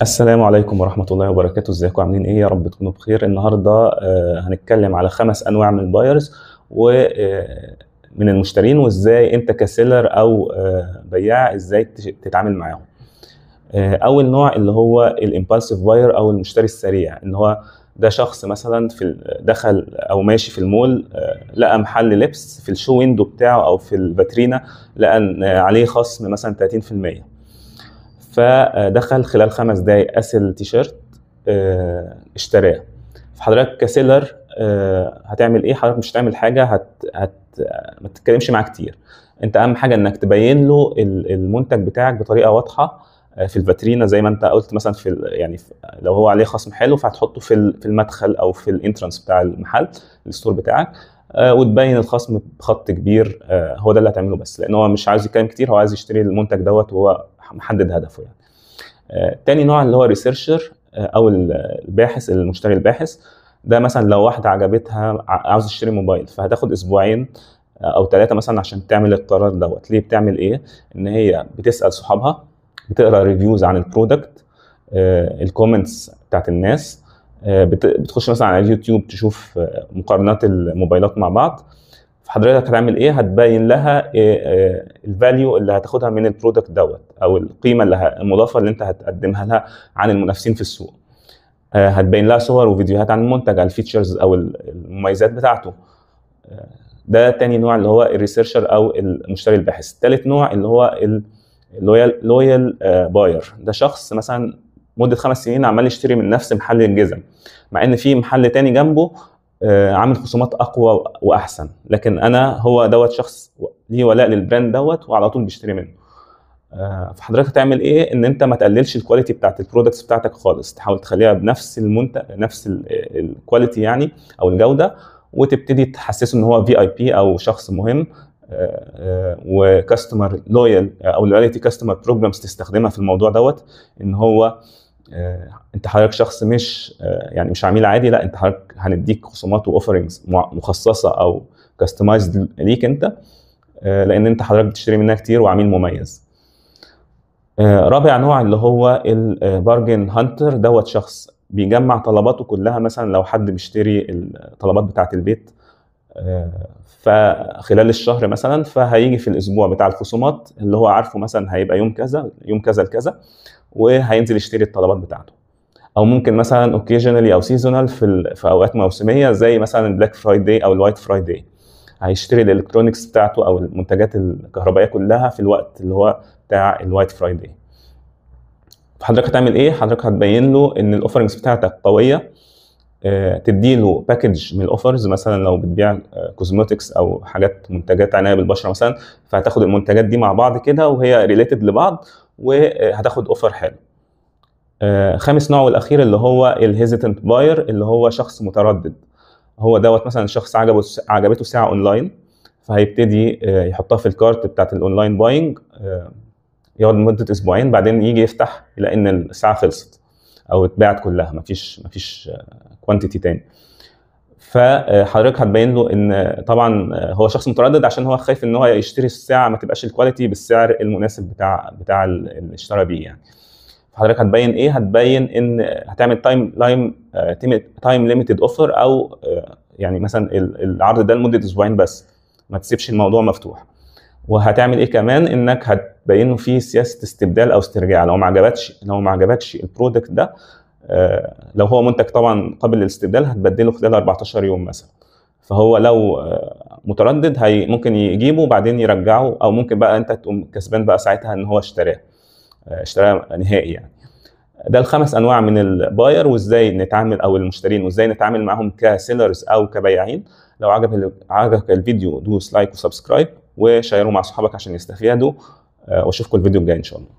السلام عليكم ورحمة الله وبركاته. ازيكم عاملين ايه؟ يا رب تكونوا بخير. النهارده هنتكلم على 5 انواع من البايرز ومن المشترين، وازاي انت كسيلر او بياع ازاي تتعامل معاهم. اول نوع اللي هو الامبالسيف باير او المشتري السريع، ان هو ده شخص مثلا دخل او ماشي في المول، لقى محل لبس في الشو ويندو بتاعه او في الفاترينا، لقى عليه خصم مثلا 30%، فدخل خلال 5 دقايق قاس التيشيرت اشتراه. فحضرتك كسيلر هتعمل ايه؟ حضرتك مش هتعمل حاجه، ما تتكلمش معاه كتير. انت اهم حاجه انك تبين له المنتج بتاعك بطريقه واضحه في الفاترينا، زي ما انت قلت مثلا لو هو عليه خصم حلو فهتحطه في المدخل او في الانترانس بتاع المحل الستور بتاعك، وتبين الخصم بخط كبير. هو ده اللي هتعمله، بس لان هو مش عايز يتكلم كتير، هو عايز يشتري المنتج دوت وهو محدد هدفه يعني. تاني نوع اللي هو ريسيرشر او الباحث، المشتري الباحث. ده مثلا لو واحده عجبتها عاوز تشتري موبايل، فهتاخد اسبوعين او 3 مثلا عشان تعمل القرار دوت. ليه بتعمل ايه؟ ان هي بتسال صحابها، بتقرا ريفيوز عن البرودكت، الكومنتس بتاعت الناس، بتخش مثلا على اليوتيوب تشوف مقارنات الموبايلات مع بعض. فحضرتك هتعمل ايه؟ هتبين لها الفاليو اللي هتاخدها من البرودكت دوت، او القيمه المضافه اللي انت هتقدمها لها عن المنافسين في السوق. هتبين لها صور وفيديوهات عن المنتج، على الفيتشرز او المميزات بتاعته. ده تاني نوع اللي هو الريسيرشر او المشتري الباحث. ثالث نوع اللي هو اللويال باير. ده شخص مثلا مده 5 سنين عمال يشتري من نفس محل الجزم، مع ان في محل تاني جنبه عامل خصومات اقوى واحسن، لكن هو دوت شخص ليه ولاء للبراند دوت وعلى طول بيشتري منه. فحضرتك هتعمل ايه؟ ان انت ما تقللش الكواليتي بتاعت البرودكتس بتاعتك خالص، تحاول تخليها بنفس المنتج، نفس الكواليتي يعني او الجوده، وتبتدي تحسسه ان هو VIP او شخص مهم، وكاستمر لويال او لويالتي كاستمر بروجرامز تستخدمها في الموضوع دوت. ان هو انت حضرتك شخص مش يعني مش عميل عادي، لا، انت حضرتك هنديك خصومات واوفرنجز مخصصه او كاستمايزد ليك انت، لان انت حضرتك بتشتري منها كتير وعميل مميز. رابع نوع اللي هو البارجن هانتر. دوت شخص بيجمع طلباته كلها، مثلا لو حد بيشتري الطلبات بتاعه البيت فخلال الشهر مثلا، فهيجي في الاسبوع بتاع الخصومات اللي هو عارفه مثلا هيبقى يوم كذا يوم كذا لكذا، وهينزل يشتري الطلبات بتاعته. او ممكن مثلا اوكيجنالي او سيزونال في اوقات موسميه، زي مثلا البلاك فرايداي او الوايت فرايداي، هيشتري الالكترونكس بتاعته او المنتجات الكهربائيه كلها في الوقت اللي هو بتاع الوايت فرايداي. فحضرتك هتعمل ايه؟ حضرتك هتبين له ان الاوفرنجز بتاعتك قويه، تديله باكج من الاوفرز. مثلا لو بتبيع كوزموتكس او منتجات عنايه بالبشره مثلا، فهتاخد المنتجات دي مع بعض كده وهي ريليتد لبعض، وهتاخد اوفر حلو. خامس نوع والاخير اللي هو الهيزيتنت باير، اللي هو شخص متردد. هو دوت مثلا شخص عجبته ساعه اونلاين، فهيبتدي يحطها في الكارت بتاعت الاونلاين باينج، يقعد مده اسبوعين، بعدين يجي يفتح يلاقي ان الساعه خلصت او اتباعت كلها، مفيش كوانتيتي تاني. فحضرتك هتبين له ان طبعا هو شخص متردد عشان هو خايف ان هو يشتري الساعه ما تبقاش الكواليتي بالسعر المناسب بتاع اللي اشترى بيه يعني. حضرتك هتبين ايه؟ هتبين ان هتعمل تايم ليميتد اوفر، او يعني مثلا العرض ده لمده اسبوعين بس، ما تسيبش الموضوع مفتوح. وهتعمل ايه كمان؟ انك هتبين له فيه سياسه استبدال او استرجاع. لو ما عجبكش البرودكت ده، لو هو منتج طبعا قابل للاستبدال، هتبدله خلال 14 يوم مثلا. فهو لو متردد ممكن يجيبه وبعدين يرجعه، او ممكن بقى انت تقوم كسبان بقى ساعتها ان هو اشتراه نهائي يعني. ده ال5 انواع من الباير، وازاي نتعامل، او المشترين، وازاي نتعامل معاهم كسيلرز او كبياعين. لو عجبك الفيديو دوس لايك وسبسكرايب وشيره مع صحابك عشان يستفيدوا، واشوفكم الفيديو الجاي ان شاء الله.